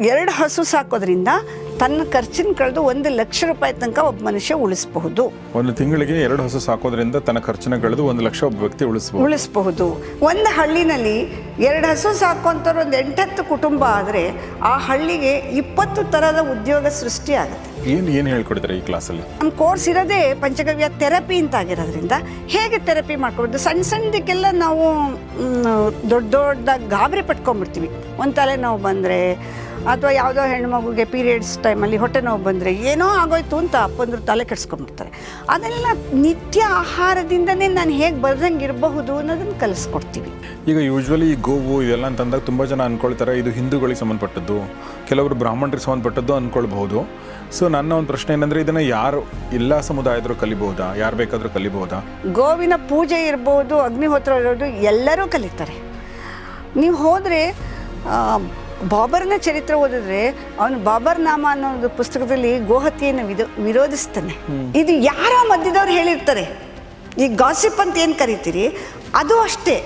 2 ಹಸು ಸಾಕೋದ್ರಿಂದ ತನ್ನ ಖರ್ಚಿನ ಕಳೆದು 1 ಲಕ್ಷ ರೂಪಾಯಿ ತನಕ ಒಬ್ಬ ಮನುಷ್ಯ ಉಳಿಸಬಹುದು. ಒಂದು ತಿಂಗಳಿಗೆ 2 ಹಸು ಸಾಕೋದ್ರಿಂದ ತನ್ನ ಖರ್ಚನ್ನ ಕಳೆದು 1 ಲಕ್ಷ ಒಬ್ಬ ವ್ಯಕ್ತಿ ಉಳಿಸಬಹುದು. ಒಂದು ಹಳ್ಳಿನಲ್ಲಿ 2 ಹಸು ಸಾಕುವಂಥವ್ರು ಒಂದು 8-10 ಕುಟುಂಬ ಆದರೆ ಆ ಹಳ್ಳಿಗೆ 20 ಥರದ ಉದ್ಯೋಗ ಸೃಷ್ಟಿ ಆಗುತ್ತೆ. ಏನು ಹೇಳ್ಕೊಡ್ತಾರೆ ಈ ಕ್ಲಾಸಲ್ಲಿ? ನಮ್ಮ ಕೋರ್ಸ್ ಇರೋದೇ ಪಂಚಗವ್ಯ ಥೆರಪಿ ಅಂತ ಆಗಿರೋದ್ರಿಂದ ಹೇಗೆ ಥೆರಪಿ ಮಾಡ್ಕೊಬೋದು. ಸಣ್ಣದಕ್ಕೆಲ್ಲ ನಾವು ದೊಡ್ಡದಾಗಿ ಗಾಬರಿ ಪಟ್ಕೊಂಡ್ಬಿಡ್ತೀವಿ. ಒಂದು ತಲೆನೋವು ಬಂದರೆ ಅಥವಾ ಯಾವುದೋ ಹೆಣ್ಮಗುಗೆ ಪೀರಿಯಡ್ಸ್ ಟೈಮಲ್ಲಿ ಹೊಟ್ಟೆ ನೋವು ಬಂದರೆ ಏನೋ ಆಗೋಯ್ತು ಅಂತ ಅಪ್ಪಂದ್ರು ತಲೆ ಕೆಡಿಸ್ಕೊಂಡ್ಬಿಡ್ತಾರೆ. ಅದನ್ನೆಲ್ಲ ನಿತ್ಯ ಆಹಾರದಿಂದನೇ ನಾನು ಹೇಗೆ ಬರ್ದಂಗೆ ಇರಬಹುದು ಅನ್ನೋದನ್ನು ಕಲಿಸ್ಕೊಡ್ತೀವಿ. ಈಗ ಯೂಶ್ವಲಿ ಈ ಗೋವು ಇದೆಲ್ಲ ಅಂತಂದಾಗ ತುಂಬ ಜನ ಅಂದ್ಕೊಳ್ತಾರೆ ಇದು ಹಿಂದೂಗಳಿಗೆ ಸಂಬಂಧಪಟ್ಟದ್ದು, ಕೆಲವರು ಬ್ರಾಹ್ಮಣರಿಗೆ ಸಂಬಂಧಪಟ್ಟದ್ದು ಅಂದ್ಕೊಳ್ಬಹುದು. ಸೊ ನನ್ನ ಒಂದು ಪ್ರಶ್ನೆ ಏನಂದರೆ ಇದನ್ನು ಯಾರು ಎಲ್ಲ ಸಮುದಾಯದರು ಕಲಿಬಹುದಾ? ಯಾರು ಬೇಕಾದರೂ ಕಲಿಬಹುದಾ? ಗೋವಿನ ಪೂಜೆ ಇರ್ಬೋದು, ಅಗ್ನಿಹೋತ್ರ ಇರೋದು ಎಲ್ಲರೂ ಕಲಿತಾರೆ. ನೀವು ಹೋದರೆ ಬಾಬರ್ನ ಚರಿತ್ರೆ ಓದಿದ್ರೆ ಅವನು ಬಾಬರ್ ನಾಮ ಅನ್ನೋ ಪುಸ್ತಕದಲ್ಲಿ ಗೋಹತ್ಯೆಯನ್ನು ವಿರೋಧಿಸ್ತಾನೆ. ಇದು ಯಾರೋ ಮಧ್ಯದವ್ರು ಹೇಳಿರ್ತಾರೆ. ಈ ಗಾಸಿಪ್ ಅಂತ ಏನು ಕರಿತೀರಿ ಅದು ಅಷ್ಟೇ.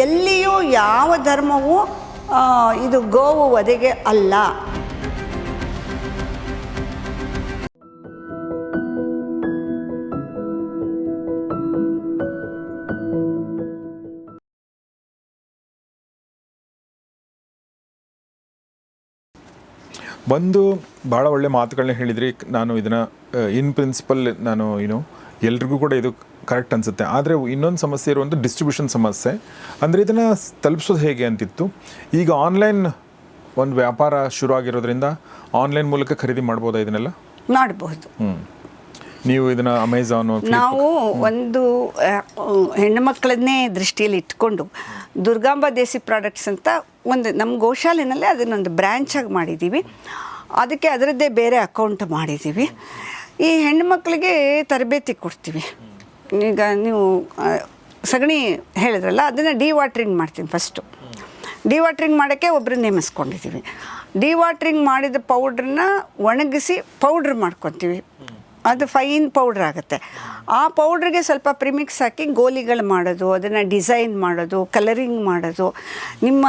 ಎಲ್ಲಿಯೂ ಯಾವ ಧರ್ಮವೂ ಇದು ಗೋವು ವಧೆಗೆ ಅಲ್ಲ. ಒಂದು ಭಾಳ ಒಳ್ಳೆ ಮಾತುಗಳನ್ನ ಹೇಳಿದ್ರಿ. ನಾನು ಇದನ್ನು ಇನ್ ಪ್ರಿನ್ಸಿಪಲ್ ನಾನು ಎಲ್ರಿಗೂ ಕೂಡ ಇದು ಕರೆಕ್ಟ್ ಅನಿಸುತ್ತೆ. ಆದರೆ ಇನ್ನೊಂದು ಸಮಸ್ಯೆ ಇರುವಂಥ ಡಿಸ್ಟ್ರಿಬ್ಯೂಷನ್ ಸಮಸ್ಯೆ. ಅಂದರೆ ಇದನ್ನು ತಲುಪಿಸೋದು ಹೇಗೆ ಅಂತಿತ್ತು. ಈಗ ಆನ್ಲೈನ್ ಒಂದು ವ್ಯಾಪಾರ ಶುರು ಆಗಿರೋದ್ರಿಂದ ಆನ್ಲೈನ್ ಮೂಲಕ ಖರೀದಿ ಮಾಡ್ಬೋದಾ? ಇದನ್ನೆಲ್ಲ ಮಾಡಬಹುದು. ನೀವು ಇದನ್ನು ಅಮೆಝಾನು ನಾವು ಒಂದು ಹೆಣ್ಣುಮಕ್ಕಳನ್ನೇ ದೃಷ್ಟಿಯಲ್ಲಿ ಇಟ್ಕೊಂಡು ದುರ್ಗಾಂಬ ದೇಸಿ ಪ್ರಾಡಕ್ಟ್ಸ್ ಅಂತ ಒಂದು ನಮ್ಮ ಗೋಶಾಲೆನಲ್ಲೇ ಅದನ್ನೊಂದು ಬ್ರ್ಯಾಂಚಾಗಿ ಮಾಡಿದ್ದೀವಿ. ಅದಕ್ಕೆ ಅದರದ್ದೇ ಬೇರೆ ಅಕೌಂಟ್ ಮಾಡಿದ್ದೀವಿ. ಈ ಹೆಣ್ಣುಮಕ್ಕಳಿಗೆ ತರಬೇತಿ ಕೊಡ್ತೀವಿ. ಈಗ ನೀವು ಸಗಣಿ ಹೇಳಿದ್ರಲ್ಲ, ಅದನ್ನು ಡಿವಾಟ್ರಿಂಗ್ ಮಾಡ್ತೀನಿ. ಫಸ್ಟು ಡಿವಾಟ್ರಿಂಗ್ ಮಾಡೋಕ್ಕೆ ಒಬ್ಬರು ನೇಮಿಸ್ಕೊಂಡಿದ್ದೀವಿ. ಡಿವಾಟ್ರಿಂಗ್ ಮಾಡಿದ ಪೌಡ್ರನ್ನ ಒಣಗಿಸಿ ಪೌಡ್ರ್ ಮಾಡ್ಕೊತೀವಿ. ಅದು ಫೈನ್ ಪೌಡ್ರ್ ಆಗುತ್ತೆ. ಆ ಪೌಡ್ರಿಗೆ ಸ್ವಲ್ಪ ಪ್ರಿಮಿಕ್ಸ್ ಹಾಕಿ ಗೋಲಿಗಳು ಮಾಡೋದು, ಅದನ್ನು ಡಿಸೈನ್ ಮಾಡೋದು, ಕಲರಿಂಗ್ ಮಾಡೋದು, ನಿಮ್ಮ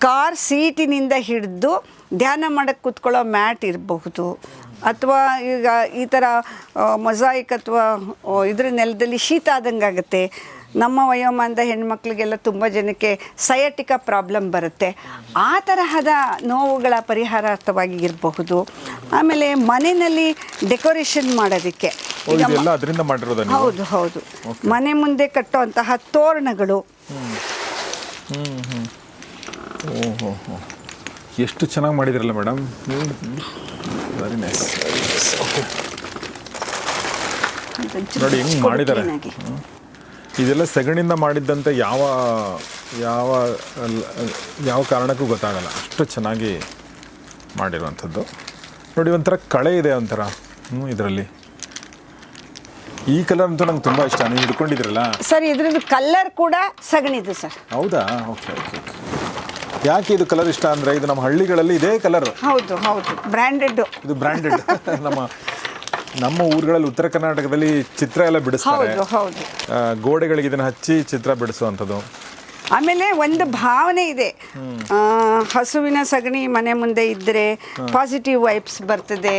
ಕಾರ್ ಸೀಟಿನಿಂದ ಹಿಡಿದು ಧ್ಯಾನ ಮಾಡೋಕ್ಕೆ ಕೂತ್ಕೊಳ್ಳೋ ಮ್ಯಾಟ್ ಇರಬಹುದು, ಅಥವಾ ಈಗ ಈ ಥರ ಮೊಸಾಯಿಕ್ ಅಥವಾ ಇದ್ರ ನೆಲದಲ್ಲಿ ಶೀತ ಆದಂಗೆ ಆಗುತ್ತೆ. ನಮ್ಮ ವಯೋಮಾನದ ಹೆಣ್ಮಕ್ಳಿಗೆಲ್ಲ ತುಂಬ ಜನಕ್ಕೆ ಸಯಾಟಿಕಾ ಪ್ರಾಬ್ಲಮ್ ಬರುತ್ತೆ. ಆ ತರಹದ ನೋವುಗಳ ಪರಿಹಾರಾರ್ಥವಾಗಿ ಇರಬಹುದು. ಆಮೇಲೆ ಮನೆಯಲ್ಲಿ ಡೆಕೋರೇಷನ್ ಮಾಡೋದಕ್ಕೆ ಹೌದು ಹೌದು ಮನೆ ಮುಂದೆ ಕಟ್ಟುವಂತಹ ತೋರಣಗಳು. ಎಷ್ಟು ಚೆನ್ನಾಗಿ ಮಾಡಿದ್ರಲ್ಲ ಮೇಡಮ್. Very nice. ನೋಡಿ ಹೆಂಗೆ ಮಾಡಿದ್ದಾರೆ. ಇದೆಲ್ಲ ಸಗಣಿಯಿಂದ ಮಾಡಿದ್ದಂತೆ ಯಾವ ಯಾವ ಯಾವ ಕಾರಣಕ್ಕೂ ಗೊತ್ತಾಗಲ್ಲ, ಅಷ್ಟು ಚೆನ್ನಾಗಿ ಮಾಡಿರುವಂಥದ್ದು. ನೋಡಿ ಒಂಥರ ಕಳೆ ಇದೆ ಒಂಥರ ಇದರಲ್ಲಿ. ಈ ಕಲರ್ ಅಂತೂ ನಂಗೆ ತುಂಬ ಇಷ್ಟ. ನೀವು ಹಿಡ್ಕೊಂಡಿದ್ರಲ್ಲ ಸರ್, ಇದ್ರದ್ದು ಕಲರ್ ಕೂಡ ಸಗಣಿದು ಸರ್. ಹೌದಾ? Okay okay okay. ಯಾಕೆ ಇದು ಕಲರ್ ಇಷ್ಟ ಅಂದರೆ ಇದು ನಮ್ಮ ಹಳ್ಳಿಗಳಲ್ಲಿ ಇದೇ ಕಲರ್. ಹೌದು ಹೌದು, ಬ್ರ್ಯಾಂಡೆಡ್. ಇದು ಬ್ರ್ಯಾಂಡೆಡ್. ನಮ್ಮ ಊರುಗಳಲ್ಲಿ ಉತ್ತರ ಕರ್ನಾಟಕದಲ್ಲಿ ಚಿತ್ರ ಎಲ್ಲ ಬಿಡಿಸ್ತಾರೆ. ಗೋಡೆಗಳಿಗೆ ಇದನ್ನು ಹಚ್ಚಿ ಚಿತ್ರ ಬಿಡಿಸುವಂಥದ್ದು. ಆಮೇಲೆ ಒಂದು ಭಾವನೆ ಇದೆ, ಹಸುವಿನ ಸಗಣಿ ಮನೆ ಮುಂದೆ ಇದ್ದರೆ ಪಾಸಿಟಿವ್ ವೈಬ್ಸ್ ಬರ್ತದೆ,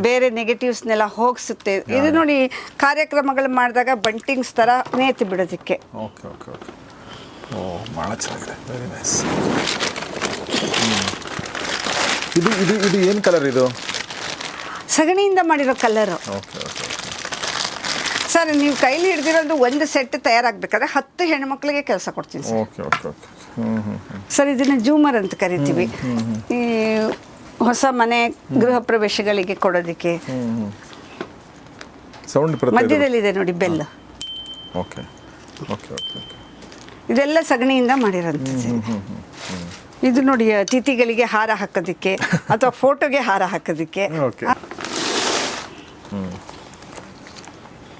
ಬೇರೆ ನೆಗೆಟಿವ್ಸ್ನೆಲ್ಲ ಹೋಗಿಸುತ್ತೆ. ಇದು ನೋಡಿ ಕಾರ್ಯಕ್ರಮಗಳು ಮಾಡಿದಾಗ ಬಂಟಿಂಗ್ಸ್ ಥರ ನೇತು ಬಿಡೋದಕ್ಕೆ. Okay okay okay. ಓ, ಭಾಳ ಚೆನ್ನಾಗಿದೆ. Very nice. ಇದು ಇದು ಇದು ಏನು ಕಲರ್? ಇದು ಸಗಣಿಯಿಂದ ಮಾಡಿರೋ ಕಲರು. ಓಕೆ ಓಕೆ ಸರ್, ನೀವು ಕೈಲಿ ಹಿಡ್ದಿರೋದು ಒಂದು ಸೆಟ್ ತಯಾರಾಗಬೇಕಾದ್ರೆ 10 ಹೆಣ್ಮಕ್ಳಿಗೆ ಕೆಲಸ ಕೊಡ್ತೀನಿ sir. Okay okay okay. Sir, ಇದನ್ನು ಜೂಮರ್ ಅಂತ ಕರಿತೀವಿ. ಈ ಹೊಸ ಮನೆ ಗೃಹ ಪ್ರವೇಶಗಳಿಗೆ ಕೊಡೋದಕ್ಕೆ. ಸೌಂಡ್ ಮಧ್ಯದಲ್ಲಿದೆ ನೋಡಿ ಬೆಲ್. Okay okay okay. ಇದೆಲ್ಲ ಸಗಣಿಯಿಂದ ಮಾಡಿರೋಂಥದ್ದು. ಇದು ನೋಡಿ ಅತಿಥಿಗಳಿಗೆ ಹಾರ ಹಾಕೋದಕ್ಕೆ ಅಥವಾ ಫೋಟೋಗೆ ಹಾರ ಹಾಕೋದಕ್ಕೆ.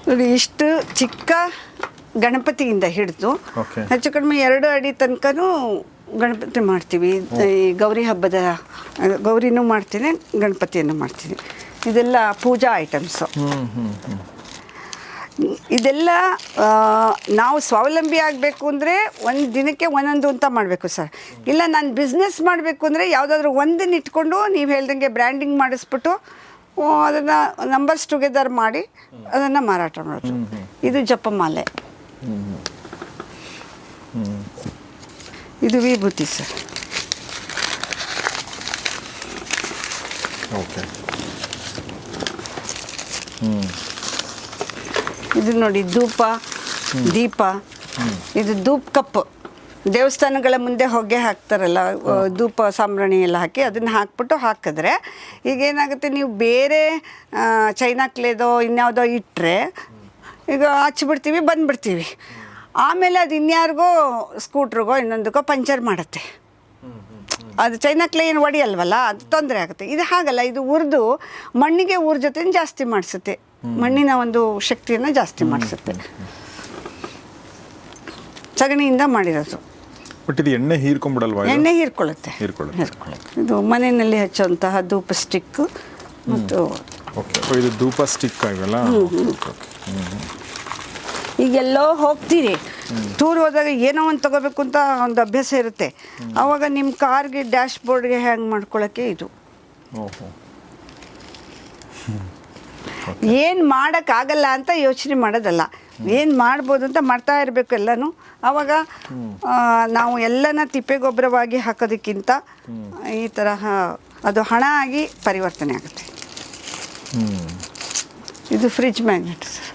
ನೋಡಿ, ಇಷ್ಟು ಚಿಕ್ಕ ಗಣಪತಿಯಿಂದ ಹಿಡಿದು ಹೆಚ್ಚು ಕಡಿಮೆ 2 ಅಡಿ ತನಕನೂ ಗಣಪತಿ ಮಾಡ್ತೀವಿ. ಈ ಗೌರಿ ಹಬ್ಬದ ಗೌರಿನೂ ಮಾಡ್ತೀನಿ, ಗಣಪತಿಯನ್ನು ಮಾಡ್ತೀನಿ. ಇದೆಲ್ಲ ಪೂಜಾ ಐಟಮ್ಸು. ಇದೆಲ್ಲ ನಾವು ಸ್ವಾವಲಂಬಿ ಆಗಬೇಕು ಅಂದರೆ ಒಂದು ದಿನಕ್ಕೆ ಒಂದೊಂದು ಅಂತ ಮಾಡಬೇಕು ಸರ್. ಇಲ್ಲ ನಾನು ಬಿಸ್ನೆಸ್ ಮಾಡಬೇಕು ಅಂದರೆ ಯಾವುದಾದ್ರೂ ಒಂದನ್ನು ಇಟ್ಕೊಂಡು ನೀವು ಹೇಳ್ದಂಗೆ ಬ್ರ್ಯಾಂಡಿಂಗ್ ಮಾಡಿಸ್ಬಿಟ್ಟು ಅದನ್ನು ನಂಬರ್ಸ್ ಟುಗೆದರ್ ಮಾಡಿ ಅದನ್ನು ಮಾರಾಟ ಮಾಡೋದು. ಇದು ಜಪಮಾಲೆ, ಇದು ವಿಭೂತಿ ಸರ್. ಓಕೆ. ಇದು ನೋಡಿ ಧೂಪ, ದೀಪ. ಇದು ಧೂಪ್ ಕಪ್, ದೇವಸ್ಥಾನಗಳ ಮುಂದೆ ಹೊಗೆ ಹಾಕ್ತಾರಲ್ಲ, ಧೂಪ ಸಾಂಬ್ರಾಣಿ ಎಲ್ಲ ಹಾಕಿ ಅದನ್ನು ಹಾಕ್ಬಿಟ್ಟು ಹಾಕಿದ್ರೆ ಈಗೇನಾಗುತ್ತೆ, ನೀವು ಬೇರೆ ಚೈನಾ ಕ್ಲೇದೋ ಇನ್ಯಾವುದೋ ಇಟ್ಟರೆ ಈಗ ಹಚ್ಬಿಡ್ತೀವಿ ಬಂದುಬಿಡ್ತೀವಿ, ಆಮೇಲೆ ಅದು ಇನ್ಯಾರಿಗೋ ಸ್ಕೂಟ್ರಿಗೋ ಇನ್ನೊಂದಕ್ಕೋ ಪಂಚರ್ ಮಾಡುತ್ತೆ. ಅದು ಚೈನಾ ಕ್ಲೇ ಏನು ಒಡಿಯಲ್ವಲ್ಲ, ಅದು ತೊಂದರೆ ಆಗುತ್ತೆ. ಇದು ಹಾಗಲ್ಲ, ಇದು ಉರಿದು ಮಣ್ಣಿಗೆ ಊರ ಜೊತೆ ಜಾಸ್ತಿ ಮಾಡಿಸುತ್ತೆ, ಮಣ್ಣಿನ ಒಂದು ಶಕ್ತಿಯನ್ನು ಜಾಸ್ತಿ ಮಾಡಿಸುತ್ತೆ. ಸಗಣಿಯಿಂದ ಮಾಡಿರೋದು. ಬಟ್ ಇದು ಎಣ್ಣೆ ಹೀರ್ಕೊಂಡ್ಬಿಡಲ್ವಾ? ಎಣ್ಣೆ ಹೀರ್ಕೊಳ್ಳುತ್ತೆ. ಇದು ಮನೆಯಲ್ಲಿ ಹಚ್ಚುವಂತಹ ಧೂಪ ಸ್ಟಿಕ್ ಮತ್ತು ಇದು ಧೂಪ ಸ್ಟಿಕ್ ಇವೆಲ್ಲ. ಈಗೆಲ್ಲೋ ಹೋಗ್ತೀರಿ, ಟೂರ್ ಹೋದಾಗ ಏನೋ ಒಂದು ತೊಗೋಬೇಕು ಅಂತ ಒಂದು ಅಭ್ಯಾಸ ಇರುತ್ತೆ, ಆವಾಗ ನಿಮ್ಮ ಕಾರ್ಗೆ ಡ್ಯಾಶ್ ಬೋರ್ಡ್ಗೆ ಹ್ಯಾಂಗ್ ಮಾಡ್ಕೊಳ್ಳೋಕ್ಕೆ ಇದು. ಏನು ಮಾಡೋಕ್ಕಾಗಲ್ಲ ಅಂತ ಯೋಚನೆ ಮಾಡೋದಲ್ಲ, ಏನು ಮಾಡ್ಬೋದು ಅಂತ ಮಾಡ್ತಾ ಇರಬೇಕು ಎಲ್ಲನೂ. ಆವಾಗ ನಾವು ಎಲ್ಲನ ತಿಪ್ಪೆಗೊಬ್ಬರವಾಗಿ ಹಾಕೋದಕ್ಕಿಂತ ಈ ತರಹ ಅದು ಹಣ ಆಗಿ ಪರಿವರ್ತನೆ ಆಗುತ್ತೆ. ಇದು fridge magnet sir.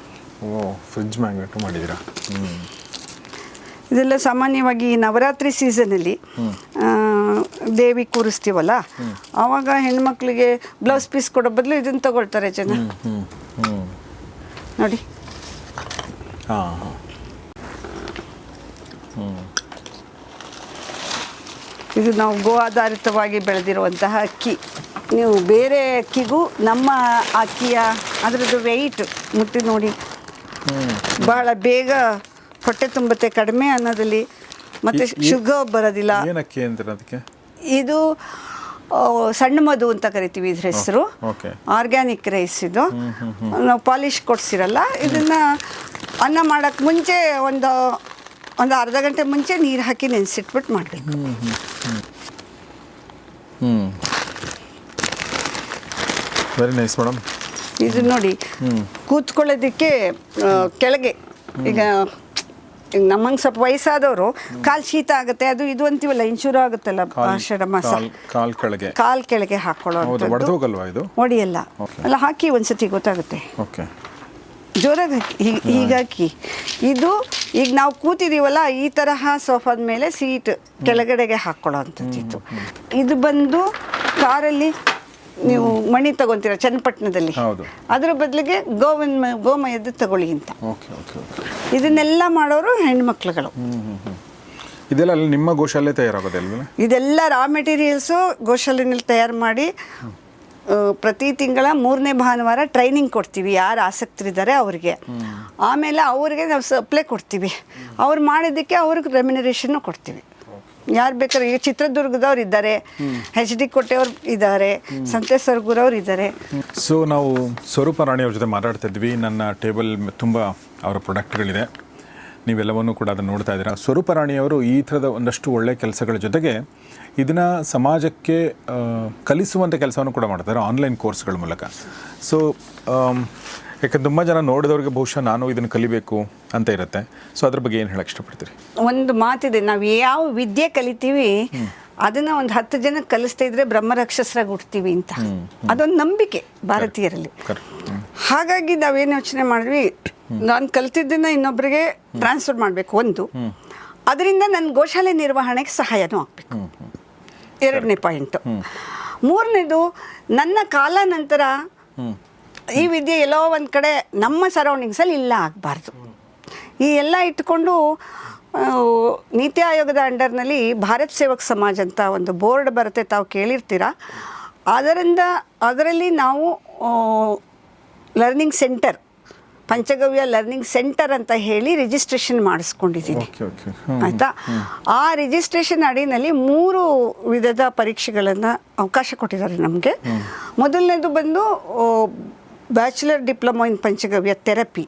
Fridge magnet ಮಾಡಿದ್ದೀರಾ? ಇದೆಲ್ಲ ಸಾಮಾನ್ಯವಾಗಿ ನವರಾತ್ರಿ ಸೀಸನಲ್ಲಿ ದೇವಿ ಕೂರಿಸ್ತೀವಲ್ಲ, ಆವಾಗ ಹೆಣ್ಮಕ್ಳಿಗೆ ಬ್ಲೌಸ್ ಪೀಸ್ ಕೊಡೋ ಬದಲು ಇದನ್ನು ತಗೊಳ್ತಾರೆ ಜನ. ನೋಡಿ, ಇದು ನಾವು ಗೋ ಆಧಾರಿತವಾಗಿ ಬೆಳೆದಿರುವಂತಹ ಅಕ್ಕಿ. ನೀವು ಬೇರೆ ಅಕ್ಕಿಗೂ ನಮ್ಮ ಅಕ್ಕಿಯ ಅದರದ್ದು ವೆಯ್ಟ್ ಮುಟ್ಟಿ ನೋಡಿ, ಬಹಳ ಬೇಗ ಹೊಟ್ಟೆ ತುಂಬುತ್ತೆ, ಕಡಿಮೆ ಅನ್ನೋದಲ್ಲಿ, ಮತ್ತು ಶುಗರ್ ಬರೋದಿಲ್ಲ. ಏನಕ್ಕೆ ಅಂತಾರೆ ಅದಕ್ಕೆ? ಇದು ಸಣ್ಣ ಮಧು ಅಂತ ಕರಿತೀವಿ ಇದ್ರ ಹೆಸರು. ಆರ್ಗ್ಯಾನಿಕ್ ರೈಸ್ ಇದು. ನಾವು ಪಾಲಿಶ್ ಕೊಡ್ಸಿರಲ್ಲ, ಇದನ್ನು ಅನ್ನ ಮಾಡೋಕ್ಕೆ ಮುಂಚೆ ಒಂದು ಅರ್ಧ ಗಂಟೆ ಮುಂಚೆ ನೀರು ಹಾಕಿ ನೆನೆಸಿಟ್ಬಿಟ್ಟು ಮಾಡಬೇಕು. Very nice madam. ಇದು ನೋಡಿ, ಕೂತ್ಕೊಳ್ಳೋದಕ್ಕೆ ಕೆಳಗೆ ಈಗ ನಮ್ಮಂಗೆ ಸ್ವಲ್ಪ ವಯಸ್ಸಾದವರು ಕಾಲು ಶೀತ ಆಗುತ್ತೆ, ಅದು ಇದು ಅಂತೀವಲ್ಲ, ಇನ್ಶೂರ್ ಆಗುತ್ತಲ್ಲ ಆಷಾಢ ಮಾಸ, ಕಾಲ್ ಕೆಳಗೆ ಹಾಕೊಳ್ಳೋ ಒಡಿಯಲ್ಲ ಅಲ್ಲ, ಹಾಕಿ ಒಂದ್ಸತಿ ಗೊತ್ತಾಗುತ್ತೆ. ಜೋರಾಗಿ ಹಾಕಿ, ಹೀಗಾಗಿ ಇದು ಈಗ ನಾವು ಕೂತಿದ್ದೀವಲ್ಲ, ಈ ತರಹ ಸೋಫಾದ ಮೇಲೆ ಸೀಟ್ ಕೆಳಗಡೆಗೆ ಹಾಕ್ಕೊಳ್ಳೋ ಅಂಥದ್ದು. ಇದು ಬಂದು ಕಾರಲ್ಲಿ ನೀವು ಮಣಿ ತಗೊಂತೀರ ಚನ್ನಪಟ್ಟಣದಲ್ಲಿ, ಅದರ ಬದಲಿಗೆ ಗೋಮಯದ್ದು ತಗೊಳ್ಳಿ ಅಂತ. ಇದನ್ನೆಲ್ಲ ಮಾಡೋರು ಹೆಣ್ಮಕ್ಳುಗಳು. ಇದೆಲ್ಲ ನಿಮ್ಮ ಗೋಶಾಲೆ ತಯಾರಾಗೋದಿಲ್ವ? ಇದೆಲ್ಲ ರಾ ಮೆಟೀರಿಯಲ್ಸು ಗೋಶಾಲೆನಲ್ಲಿ ತಯಾರು ಮಾಡಿ ಪ್ರತಿ ತಿಂಗಳ 3ನೇ ಭಾನುವಾರ ಟ್ರೈನಿಂಗ್ ಕೊಡ್ತೀವಿ ಯಾರು ಆಸಕ್ತರಿದ್ದಾರೆ ಅವರಿಗೆ. ಆಮೇಲೆ ಅವ್ರಿಗೆ ನಾವು ಸಪ್ಲೈ ಕೊಡ್ತೀವಿ, ಅವ್ರು ಮಾಡಿದ್ದಕ್ಕೆ ಅವ್ರಿಗೆ ರೆಮ್ಯುನರೇಷನ್ನು ಕೊಡ್ತೀವಿ. ಯಾರು ಬೇಕಾದ್ರೆ, ಈಗ ಚಿತ್ರದುರ್ಗದವ್ರು ಇದ್ದಾರೆ, HD ಕೋಟೆಯವ್ರು ಇದ್ದಾರೆ, ಸಂತೆ ಸರ್ಗೂರವ್ರು ಇದ್ದಾರೆ. ಸೊ ನಾವು ಸ್ವರೂಪ ರಾಣಿಯವ್ರ ಜೊತೆ ಮಾತಾಡ್ತಿದ್ವಿ. ನನ್ನ ಟೇಬಲ್ ತುಂಬ ಅವರ ಪ್ರಾಡಕ್ಟ್ಗಳಿದೆ, ನೀವೆಲ್ಲವನ್ನೂ ಕೂಡ ಅದನ್ನು ನೋಡ್ತಾ ಇದ್ದೀರಾ. ಸ್ವರೂಪ ರಾಣಿಯವರು ಈ ಥರದ ಒಂದಷ್ಟು ಒಳ್ಳೆಯ ಕೆಲಸಗಳ ಜೊತೆಗೆ ಇದನ್ನು ಸಮಾಜಕ್ಕೆ ಕಲಿಸುವಂಥ ಕೆಲಸವನ್ನು ಕೂಡ ಮಾಡ್ತಾರೆ ಆನ್ಲೈನ್ ಕೋರ್ಸ್ಗಳ ಮೂಲಕ. ಸೊ ಯಾಕಂದ್ರೆ ತುಂಬ ಜನ ನೋಡಿದವ್ರಿಗೆ ಬಹುಶಃ ನಾನು ಇದನ್ನು ಕಲಿಬೇಕು ಅಂತ ಇರುತ್ತೆ. ಸೊ ಅದ್ರ ಬಗ್ಗೆ ಏನು ಹೇಳಕ್ಕೆ ಇಷ್ಟಪಡ್ತೀರಿ? ಒಂದು ಮಾತಿದೆ, ನಾವು ಯಾವ ವಿದ್ಯೆ ಕಲಿತೀವಿ ಅದನ್ನು ಒಂದು 10 ಜನಕ್ಕೆ ಕಲಿಸ್ತಾ ಇದ್ರೆ ಬ್ರಹ್ಮರಾಕ್ಷಸರಾಗಿ ಹುಡ್ತೀವಿ ಅಂತ, ಅದೊಂದು ನಂಬಿಕೆ ಭಾರತೀಯರಲ್ಲಿ. ಹಾಗಾಗಿ ನಾವೇನು ಯೋಚನೆ ಮಾಡಿದ್ವಿ, ನಾನು ಕಲಿತಿದ್ದನ್ನು ಇನ್ನೊಬ್ಬರಿಗೆ ಟ್ರಾನ್ಸ್ಫರ್ ಮಾಡಬೇಕು ಒಂದು, ಅದರಿಂದ ನನ್ನ ಗೋಶಾಲೆ ನಿರ್ವಹಣೆಗೆ ಸಹಾಯನೂ ಆಗಬೇಕು, 2ನೇ ಪಾಯಿಂಟು. 3ನೇದು, ನನ್ನ ಕಾಲ ನಂತರ ಈ ವಿದ್ಯೆ ಎಲ್ಲೋ ಒಂದು ಕಡೆ ನಮ್ಮ ಸರೌಂಡಿಂಗ್ಸಲ್ಲಿ ಇಲ್ಲ ಆಗಬಾರ್ದು. ಈ ಎಲ್ಲ ಇಟ್ಕೊಂಡು ನೀತಿ ಆಯೋಗದ ಅಂಡರ್ನಲ್ಲಿ ಭಾರತ್ ಸೇವಕ್ ಸಮಾಜ್ ಅಂತ ಒಂದು ಬೋರ್ಡ್ ಬರುತ್ತೆ, ತಾವು ಕೇಳಿರ್ತೀರ. ಅದರಲ್ಲಿ ನಾವು ಲರ್ನಿಂಗ್ ಸೆಂಟರ್, ಪಂಚಗವ್ಯ ಲರ್ನಿಂಗ್ ಸೆಂಟರ್ ಅಂತ ಹೇಳಿ ರಿಜಿಸ್ಟ್ರೇಷನ್ ಮಾಡಿಸ್ಕೊಂಡಿದ್ದೀನಿ, ಆಯಿತಾ. ಆ ರಿಜಿಸ್ಟ್ರೇಷನ್ ಅಡಿನಲ್ಲಿ 3 ವಿಧದ ಪರೀಕ್ಷೆಗಳನ್ನು ಅವಕಾಶ ಕೊಟ್ಟಿದ್ದಾರೆ ನಮಗೆ. ಮೊದಲನೇದು ಬಂದು bachelor diploma in panchagavya therapy,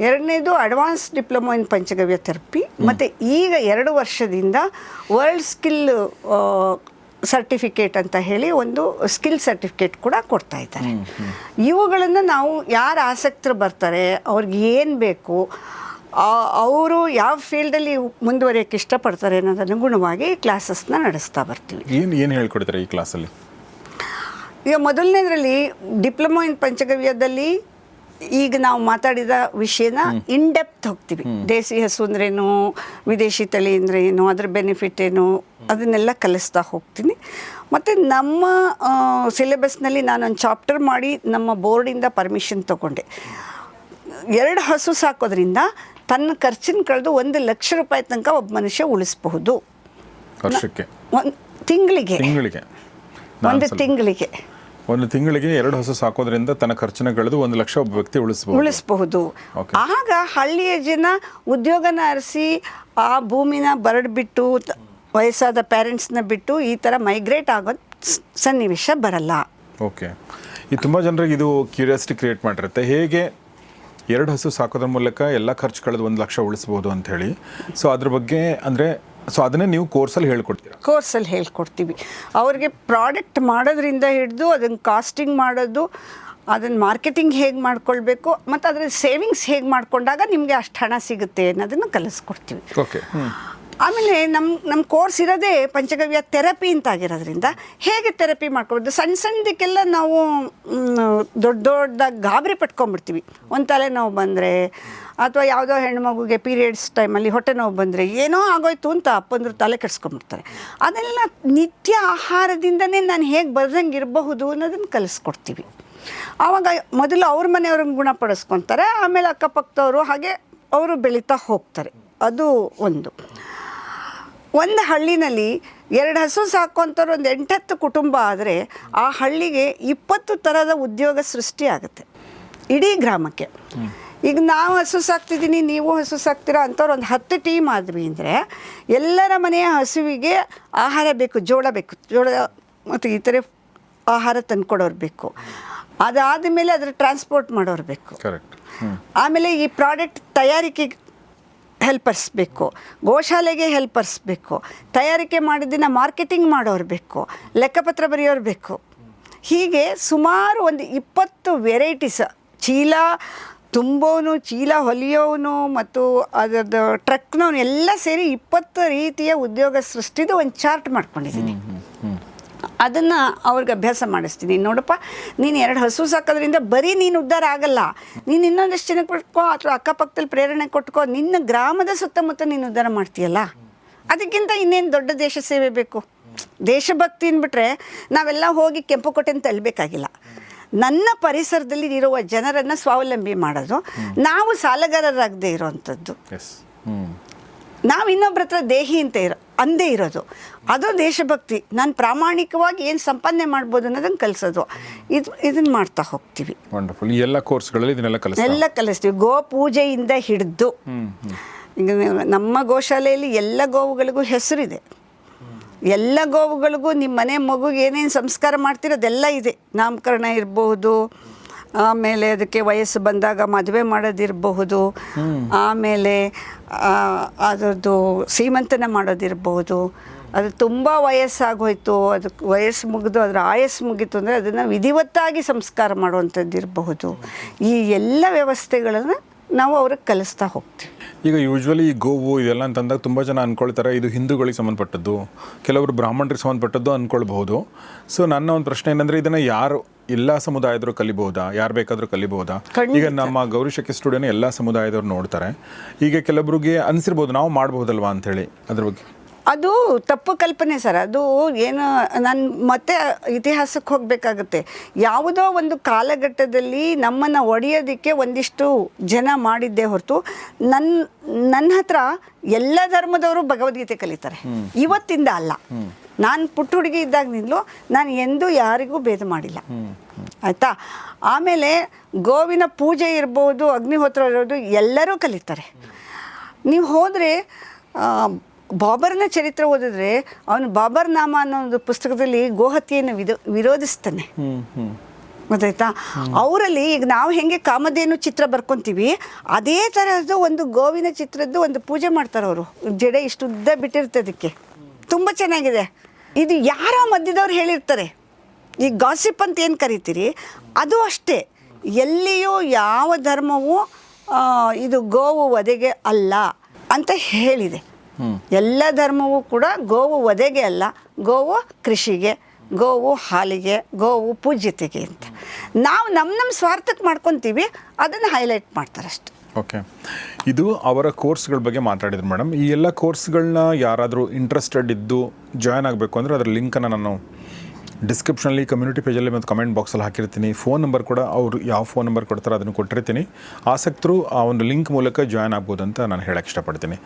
ಎರಡನೇದು advance diploma in panchagavya therapy, ಮತ್ತು ಈಗ 2 ವರ್ಷದಿಂದ ವರ್ಲ್ಡ್ ಸ್ಕಿಲ್ ಸರ್ಟಿಫಿಕೇಟ್ ಅಂತ ಹೇಳಿ ಒಂದು ಸ್ಕಿಲ್ ಸರ್ಟಿಫಿಕೇಟ್ ಕೂಡ ಕೊಡ್ತಾ ಇದ್ದಾರೆ. ಇವುಗಳನ್ನು ನಾವು ಯಾರು ಆಸಕ್ತರು ಬರ್ತಾರೆ, ಅವ್ರಿಗೆ ಏನು ಬೇಕು, ಅವರು ಯಾವ ಫೀಲ್ಡಲ್ಲಿ ಮುಂದುವರಿಯೋಕ್ಕೆ ಇಷ್ಟಪಡ್ತಾರೆ ಅನ್ನೋದು ಅನುಗುಣವಾಗಿ ಕ್ಲಾಸಸ್ನ ನಡೆಸ್ತಾ ಬರ್ತೀವಿ. ಏನು ಹೇಳ್ಕೊಡ್ತಾರೆ ಈ ಕ್ಲಾಸಲ್ಲಿ? ಈಗ ಮೊದಲನೇದರಲ್ಲಿ ಡಿಪ್ಲೊಮಾ ಇನ್ ಪಂಚಗವ್ಯದಲ್ಲಿ ಈಗ ನಾವು ಮಾತಾಡಿದ ವಿಷಯನ ಇನ್ ಡೆಪ್ತ್ ಹೋಗ್ತೀವಿ. ದೇಸಿ ಹಸು ಅಂದ್ರೇನು, ವಿದೇಶಿ ತಳಿ ಅಂದರೆ ಏನು, ಅದ್ರ ಬೆನಿಫಿಟ್ ಏನು, ಅದನ್ನೆಲ್ಲ ಕಲಿಸ್ತಾ ಹೋಗ್ತೀನಿ. ಮತ್ತು ನಮ್ಮ ಸಿಲೆಬಸ್ನಲ್ಲಿ ನಾನೊಂದು ಚಾಪ್ಟರ್ ಮಾಡಿ ನಮ್ಮ ಬೋರ್ಡಿಂದ ಪರ್ಮಿಷನ್ ತೊಗೊಂಡೆ. 2 ಹಸು ಸಾಕೋದ್ರಿಂದ ತನ್ನ ಖರ್ಚಿನ ಕಳೆದು 1 ಲಕ್ಷ ರೂಪಾಯಿ ತನಕ ಒಬ್ಬ ಮನುಷ್ಯ ಉಳಿಸಬಹುದು ವರ್ಷಕ್ಕೆ, ತಿಂಗಳಿಗೆ. ಒಂದು ತಿಂಗಳಿಗೆ 2 ಹಸು ಸಾಕೋದ್ರಿಂದ ತನ್ನ ಖರ್ಚಿನ ಕಳೆದು 1 ಲಕ್ಷ ಒಬ್ಬ ವ್ಯಕ್ತಿ ಉಳಿಸಬಹುದು. ಆಗ ಹಳ್ಳಿಯ ಜನ ಉದ್ಯೋಗನ ಅರಸಿ ಆ ಭೂಮಿನ ಬರಡ್ಬಿಟ್ಟು ವಯಸ್ಸಾದ ಪೇರೆಂಟ್ಸ್ನ ಬಿಟ್ಟು ಈ ಥರ ಮೈಗ್ರೇಟ್ ಆಗೋ ಸನ್ನಿವೇಶ ಬರಲ್ಲ. ಓಕೆ, ಇದು ತುಂಬ ಜನರಿಗೆ ಇದು ಕ್ಯೂರಿಯಾಸಿಟಿ ಕ್ರಿಯೇಟ್ ಮಾಡಿರುತ್ತೆ. ಹೇಗೆ 2 ಹಸು ಸಾಕೋದ್ರ ಮೂಲಕ ಎಲ್ಲ ಖರ್ಚು ಕಳೆದು 1 ಲಕ್ಷ ಉಳಿಸ್ಬೋದು ಅಂಥೇಳಿ. ಸೊ ಅದ್ರ ಬಗ್ಗೆ ಅಂದರೆ ಅದನ್ನೇ ನೀವು ಕೋರ್ಸಲ್ಲಿ ಹೇಳ್ಕೊಡ್ತೀರಾ? ಕೋರ್ಸಲ್ಲಿ ಹೇಳ್ಕೊಡ್ತೀವಿ. ಅವ್ರಿಗೆ ಪ್ರಾಡಕ್ಟ್ ಮಾಡೋದ್ರಿಂದ ಹಿಡಿದು ಅದನ್ನು ಕಾಸ್ಟಿಂಗ್ ಮಾಡೋದು, ಅದನ್ನು ಮಾರ್ಕೆಟಿಂಗ್ ಹೇಗೆ ಮಾಡ್ಕೊಳ್ಬೇಕು, ಮತ್ತು ಅದರ ಸೇವಿಂಗ್ಸ್ ಹೇಗೆ ಮಾಡ್ಕೊಂಡಾಗ ನಿಮಗೆ ಅಷ್ಟು ಹಣ ಸಿಗುತ್ತೆ ಅನ್ನೋದನ್ನು ಕಲಿಸ್ಕೊಡ್ತೀವಿ. ಓಕೆ. ಆಮೇಲೆ ನಮ್ಮ ಕೋರ್ಸ್ ಇರೋದೇ ಪಂಚಗವ್ಯ ಥೆರಪಿ ಅಂತ ಆಗಿರೋದ್ರಿಂದ ಹೇಗೆ ಥೆರಪಿ ಮಾಡ್ಕೊಬೋದು. ಸಣ್ಣದಕ್ಕೆಲ್ಲ ನಾವು ದೊಡ್ಡದಾಗಿ ಗಾಬರಿ ಪಟ್ಕೊಂಡ್ಬಿಡ್ತೀವಿ. ಒಂದು ತಲೆನೋವು ಬಂದರೆ ಅಥವಾ ಯಾವುದೋ ಹೆಣ್ಮಗುಗೆ ಪೀರಿಯಡ್ಸ್ ಟೈಮಲ್ಲಿ ಹೊಟ್ಟೆ ನೋವು ಬಂದರೆ ಏನೋ ಆಗೋಯ್ತು ಅಂತ ಅಪ್ಪಂದ್ರು ತಲೆ ಕೆಡಿಸ್ಕೊಂಡ್ಬಿಡ್ತಾರೆ. ಅದೆಲ್ಲ ನಿತ್ಯ ಆಹಾರದಿಂದನೇ ನಾನು ಹೇಗೆ ಬರ್ದಂಗೆ ಇರಬಹುದು ಅನ್ನೋದನ್ನು ಕಲಿಸ್ಕೊಡ್ತೀವಿ. ಆವಾಗ ಮೊದಲು ಅವ್ರ ಮನೆಯವ್ರನ್ನ ಗುಣಪಡಿಸ್ಕೊತಾರೆ, ಆಮೇಲೆ ಅಕ್ಕಪಕ್ಕದವರು ಹಾಗೆ ಅವರು ಬೆಳೀತಾ ಹೋಗ್ತಾರೆ. ಅದು ಒಂದು ಹಳ್ಳಿನಲ್ಲಿ 2 ಹಸು ಸಾಕೋಂಥವ್ರು ಒಂದು 8-10 ಕುಟುಂಬ ಆದರೆ ಆ ಹಳ್ಳಿಗೆ 20 ಥರದ ಉದ್ಯೋಗ ಸೃಷ್ಟಿ ಆಗುತ್ತೆ ಇಡೀ ಗ್ರಾಮಕ್ಕೆ. ಈಗ ನಾವು ಹಸು ಸಾಕ್ತಿದ್ದೀನಿ, ನೀವು ಹಸು ಸಾಕ್ತೀರಾ ಅಂಥವ್ರು ಒಂದು 10 ಟೀಮ್ ಆದ್ವಿ ಅಂದರೆ ಎಲ್ಲರ ಮನೆಯ ಹಸುವಿಗೆ ಆಹಾರ ಬೇಕು, ಜೋಳ ಮತ್ತು ಈ ಥರ ಆಹಾರ ತಂದುಕೊಡೋರು ಬೇಕು. ಅದಾದ ಮೇಲೆ ಅದರ ಟ್ರಾನ್ಸ್ಪೋರ್ಟ್ ಮಾಡೋರು ಬೇಕು. ಆಮೇಲೆ ಈ ಪ್ರಾಡಕ್ಟ್ ತಯಾರಿಕೆಗೆ ಹೆಲ್ಪರ್ಸ್ ಬೇಕು, ಗೋಶಾಲೆಗೆ ಹೆಲ್ಪರ್ಸ್ ಬೇಕು, ತಯಾರಿಕೆ ಮಾಡಿದ್ದನ್ನು ಮಾರ್ಕೆಟಿಂಗ್ ಮಾಡೋರು ಬೇಕು, ಲೆಕ್ಕಪತ್ರ ಬರೆಯೋರು ಬೇಕು. ಹೀಗೆ ಸುಮಾರು ಒಂದು 20 ವೆರೈಟೀಸ್, ಚೀಲ ತುಂಬೋನು, ಚೀಲ ಹೊಲಿಯೋನು ಮತ್ತು ಅದರದ್ದು ಟ್ರಕ್ನವನು ಎಲ್ಲ ಸೇರಿ 20 ರೀತಿಯ ಉದ್ಯೋಗ ಸೃಷ್ಟಿದು ಒಂದು ಚಾರ್ಟ್ ಮಾಡ್ಕೊಂಡಿದ್ದೀನಿ. ಅದನ್ನು ಅವ್ರಿಗೆ ಅಭ್ಯಾಸ ಮಾಡಿಸ್ತೀನಿ. ನೋಡಪ್ಪ, ನೀನು 2 ಹಸು ಸಾಕೋದ್ರಿಂದ ಬರೀ ನೀನು ಉದ್ಧಾರ ಆಗಲ್ಲ, ನೀನು ಇನ್ನೊಂದಷ್ಟು ಜನಕ್ಕೆ ಕೊಟ್ಕೋ ಅಥವಾ ಅಕ್ಕಪಕ್ಕದಲ್ಲಿ ಪ್ರೇರಣೆ ಕೊಟ್ಕೋ, ನಿನ್ನ ಗ್ರಾಮದ ಸುತ್ತಮುತ್ತ ನೀನು ಉದ್ಧಾರ ಮಾಡ್ತೀಯಲ್ಲ, ಅದಕ್ಕಿಂತ ಇನ್ನೇನು ದೊಡ್ಡ ದೇಶ ಸೇವೆ ಬೇಕು. ದೇಶಭಕ್ತಿ ಅಂದ್ಬಿಟ್ರೆ ನಾವೆಲ್ಲ ಹೋಗಿ ಕೆಂಪುಕೋಟೆನ ತಳ್ಳಬೇಕಾಗಿಲ್ಲ. ನನ್ನ ಪರಿಸರದಲ್ಲಿ ಇರುವ ಜನರನ್ನು ಸ್ವಾವಲಂಬಿ ಮಾಡೋದು, ನಾವು ಸಾಲಗಾರರಾಗದೇ ಇರೋವಂಥದ್ದು, ನಾವು ಇನ್ನೊಬ್ಬರ ಹತ್ರ ದೇಹಿ ಅಂತ ಅಂದೇ ಇರೋದು, ಅದು ದೇಶಭಕ್ತಿ. ನಾನು ಪ್ರಾಮಾಣಿಕವಾಗಿ ಏನು ಸಂಪಾದನೆ ಮಾಡ್ಬೋದು ಅನ್ನೋದನ್ನು ಕಲಿಸೋದು, ಇದನ್ನು ಮಾಡ್ತಾ ಹೋಗ್ತೀವಿ. ವಂಡರ್ಫುಲ್. ಈ ಎಲ್ಲ ಕೋರ್ಸ್ಗಳಲ್ಲಿ ಇದನ್ನೆಲ್ಲ ಕಲಿಸ್ತೀವಿ. ಗೋ ಪೂಜೆಯಿಂದ ಹಿಡಿದು ಈಗ ನಮ್ಮ ಗೋಶಾಲೆಯಲ್ಲಿ ಎಲ್ಲ ಗೋವುಗಳಿಗೂ ಹೆಸರಿದೆ. ಎಲ್ಲ ಗೋವುಗಳಿಗೂ ನಿಮ್ಮ ಮನೆ ಮಗುಗೆ ಏನೇನು ಸಂಸ್ಕಾರ ಮಾಡ್ತಿರೋದೆಲ್ಲ ಇದೆ. ನಾಮಕರಣ ಇರಬಹುದು, ಆಮೇಲೆ ಅದಕ್ಕೆ ವಯಸ್ಸು ಬಂದಾಗ ಮದುವೆ ಮಾಡೋದಿರಬಹುದು, ಆಮೇಲೆ ಅದರದ್ದು ಸೀಮಂತನ ಮಾಡೋದಿರಬಹುದು. ಅದು ತುಂಬ ವಯಸ್ಸಾಗೋಯ್ತು, ಅದಕ್ಕೆ ವಯಸ್ಸು ಮುಗಿದು ಅದರ ಆಯಸ್ಸು ಮುಗೀತು ಅಂದರೆ ಅದನ್ನು ವಿಧಿವತ್ತಾಗಿ ಸಂಸ್ಕಾರ ಮಾಡುವಂಥದ್ದು ಇರಬಹುದು. ಈ ಎಲ್ಲ ವ್ಯವಸ್ಥೆಗಳನ್ನು ನಾವು ಅವ್ರಿಗೆ ಕಲಿಸ್ತಾ ಹೋಗ್ತೀವಿ. ಈಗ ಯೂಶ್ವಲಿ ಈ ಗೋವು ಇದೆಲ್ಲ ಅಂತಂದಾಗ ತುಂಬ ಜನ ಅಂದ್ಕೊಳ್ತಾರೆ ಇದು ಹಿಂದೂಗಳಿಗೆ ಸಂಬಂಧಪಟ್ಟದ್ದು, ಕೆಲವರು ಬ್ರಾಹ್ಮಣರಿಗೆ ಸಂಬಂಧಪಟ್ಟದ್ದು ಅಂದ್ಕೊಳ್ಬಹುದು. ಸೊ ನನ್ನ ಒಂದು ಪ್ರಶ್ನೆ ಏನಂದರೆ, ಇದನ್ನು ಯಾರು ಎಲ್ಲ ಸಮುದಾಯದವರು ಕಲಿಬಹುದಾ, ಯಾರು ಬೇಕಾದರೂ ಕಲಿಬಹುದಾ? ಈಗ ನಮ್ಮ ಗೌರಿಶಕ್ತಿ ಸ್ಟುಡಿಯೋನ ಎಲ್ಲ ಸಮುದಾಯದವ್ರು ನೋಡ್ತಾರೆ. ಈಗ ಕೆಲವರಿಗೆ ಅನಿಸಿರ್ಬೋದು ನಾವು ಮಾಡ್ಬೋದಲ್ವಾ ಅಂಥೇಳಿ, ಅದ್ರ ಬಗ್ಗೆ ಅದು ತಪ್ಪು ಕಲ್ಪನೆ ಸರ್. ಅದು ಏನು, ನಾನು ಮತ್ತೆ ಇತಿಹಾಸಕ್ಕೆ ಹೋಗಬೇಕಾಗುತ್ತೆ. ಯಾವುದೋ ಒಂದು ಕಾಲಘಟ್ಟದಲ್ಲಿ ನಮ್ಮನ್ನು ಒಡೆಯೋದಕ್ಕೆ ಒಂದಿಷ್ಟು ಜನ ಮಾಡಿದ್ದೇ ಹೊರತು ನನ್ನ ಹತ್ರ ಎಲ್ಲ ಧರ್ಮದವರು ಭಗವದ್ಗೀತೆ ಕಲಿತಾರೆ, ಇವತ್ತಿಂದ ಅಲ್ಲ. ನಾನು ಪುಟ್ಟ ಹುಡುಗಿ ಇದ್ದಾಗಿನಿಂದಲೂ ನಾನು ಎಂದೂ ಯಾರಿಗೂ ಭೇದ ಮಾಡಿಲ್ಲ, ಆಯಿತಾ. ಆಮೇಲೆ ಗೋವಿನ ಪೂಜೆ ಇರ್ಬೋದು, ಅಗ್ನಿಹೋತ್ರ ಇರೋದು ಎಲ್ಲರೂ ಕಲಿತಾರೆ. ನೀವು ಹೋದರೆ ಬಾಬರ್ನ ಚರಿತ್ರೆ ಓದಿದ್ರೆ ಅವನು ಬಾಬರ್ ನಾಮ ಅನ್ನೋ ಒಂದು ಪುಸ್ತಕದಲ್ಲಿ ಗೋಹತ್ಯೆಯನ್ನು ವಿರೋಧಿಸ್ತಾನೆ. ಗೊತ್ತಾಯ್ತಾ? ಅವರಲ್ಲಿ ಈಗ ನಾವು ಹೆಂಗೆ ಕಾಮಧೇನು ಚಿತ್ರ ಬರ್ಕೊತೀವಿ ಅದೇ ಥರದ್ದು ಒಂದು ಗೋವಿನ ಚಿತ್ರದ್ದು ಒಂದು ಪೂಜೆ ಮಾಡ್ತಾರೆ ಅವರು. ಜಡೆ ಇಷ್ಟು ಉದ್ದ ಬಿಟ್ಟಿರುತ್ತೆ ಅದಕ್ಕೆ, ತುಂಬ ಚೆನ್ನಾಗಿದೆ. ಇದು ಯಾರೋ ಮಧ್ಯದವ್ರು ಹೇಳಿರ್ತಾರೆ, ಈ ಗಾಸಿಪ್ ಅಂತ ಏನು ಕರಿತೀರಿ ಅದು ಅಷ್ಟೇ. ಎಲ್ಲಿಯೂ ಯಾವ ಧರ್ಮವೂ ಇದು ಗೋವು ವಧೆಗೆ ಅಲ್ಲ ಅಂತ ಹೇಳಿದೆ. ಎಲ್ಲ ಧರ್ಮವೂ ಕೂಡ ಗೋವು ವಧೆಗೆ ಅಲ್ಲ, ಗೋವು ಕೃಷಿಗೆ, ಗೋವು ಹಾಲಿಗೆ, ಗೋವು ಪೂಜ್ಯತೆಗೆ ಅಂತ. ನಾವು ನಮ್ಮ ಸ್ವಾರ್ಥಕ್ಕೆ ಮಾಡ್ಕೊತೀವಿ, ಅದನ್ನು ಹೈಲೈಟ್ ಮಾಡ್ತಾರಷ್ಟೆ. ಓಕೆ, ಇದು ಅವರ ಕೋರ್ಸ್ಗಳ ಬಗ್ಗೆ ಮಾತಾಡಿದ್ರು ಮೇಡಮ್. ಈ ಎಲ್ಲ ಕೋರ್ಸ್ಗಳನ್ನ ಯಾರಾದರೂ ಇಂಟ್ರೆಸ್ಟೆಡ್ ಇದ್ದು ಜಾಯ್ನ್ ಆಗಬೇಕು ಅಂದರೆ ಅದರ ಲಿಂಕನ್ನು ನಾನು ಡಿಸ್ಕ್ರಿಪ್ಷನಲ್ಲಿ, ಕಮ್ಯುನಿಟಿ ಪೇಜಲ್ಲಿ ಮತ್ತು ಕಮೆಂಟ್ ಬಾಕ್ಸಲ್ಲಿ ಹಾಕಿರ್ತೀನಿ. ಫೋನ್ ನಂಬರ್ ಕೂಡ ಅವರು ಯಾವ ಫೋನ್ ನಂಬರ್ ಕೊಡ್ತಾರೋ ಅದನ್ನು ಕೊಟ್ಟಿರ್ತೀನಿ. ಆಸಕ್ತರು ಆ ಒಂದು ಲಿಂಕ್ ಮೂಲಕ ಜಾಯ್ನ್ ಆಗ್ಬೋದು ಅಂತ ನಾನು ಹೇಳಕ್ಕೆ ಇಷ್ಟಪಡ್ತೀನಿ.